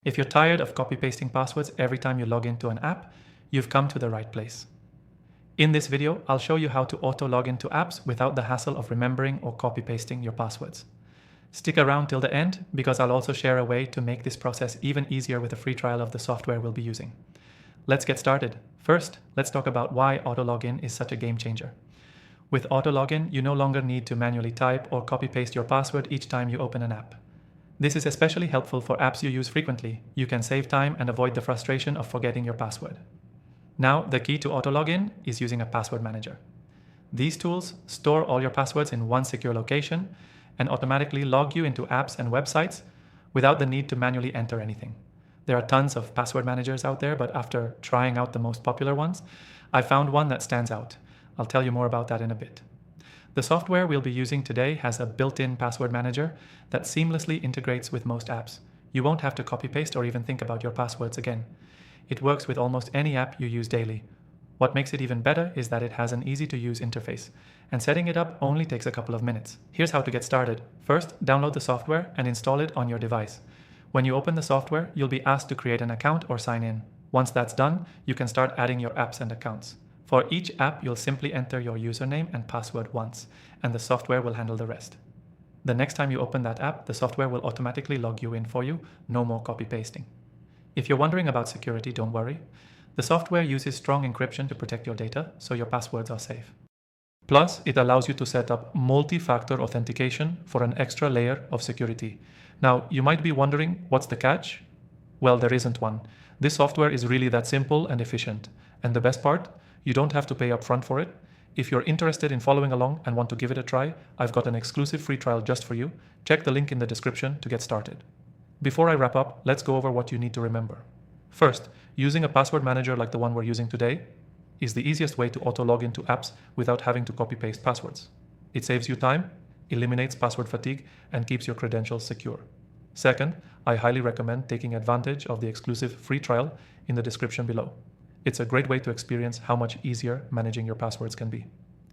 If you're tired of copy-pasting passwords every time you log into an app, you've come to the right place. In this video, I'll show you how to auto-log into apps without the hassle of remembering or copy-pasting your passwords. Stick around till the end because I'll also share a way to make this process even easier with a free trial of the software we'll be using. Let's get started. First, let's talk about why auto-login is such a game changer. With auto-login, you no longer need to manually type or copy-paste your password each time you open an app. This is especially helpful for apps you use frequently. You can save time and avoid the frustration of forgetting your password. Now, the key to auto-login is using a password manager. These tools store all your passwords in one secure location and automatically log you into apps and websites without the need to manually enter anything. There are tons of password managers out there, but after trying out the most popular ones, I found one that stands out. I'll tell you more about that in a bit. The software we'll be using today has a built-in password manager that seamlessly integrates with most apps. You won't have to copy-paste or even think about your passwords again. It works with almost any app you use daily. What makes it even better is that it has an easy-to-use interface, and setting it up only takes a couple of minutes. Here's how to get started. First, download the software and install it on your device. When you open the software, you'll be asked to create an account or sign in. Once that's done, you can start adding your apps and accounts. For each app, you'll simply enter your username and password once, and the software will handle the rest. The next time you open that app, the software will automatically log you in for you, no more copy-pasting. If you're wondering about security, don't worry. The software uses strong encryption to protect your data, so your passwords are safe. Plus, it allows you to set up multi-factor authentication for an extra layer of security. Now, you might be wondering, what's the catch? Well, there isn't one. This software is really that simple and efficient. And the best part? You don't have to pay upfront for it. If you're interested in following along and want to give it a try, I've got an exclusive free trial just for you. Check the link in the description to get started. Before I wrap up, let's go over what you need to remember. First, using a password manager like the one we're using today is the easiest way to auto-log into apps without having to copy-paste passwords. It saves you time, eliminates password fatigue, and keeps your credentials secure. Second, I highly recommend taking advantage of the exclusive free trial in the description below. It's a great way to experience how much easier managing your passwords can be.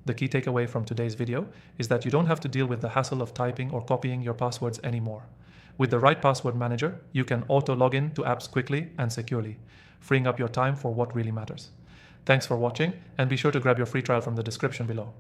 The key takeaway from today's video is that you don't have to deal with the hassle of typing or copying your passwords anymore. With the right password manager, you can auto-log in to apps quickly and securely, freeing up your time for what really matters. Thanks for watching, and be sure to grab your free trial from the description below.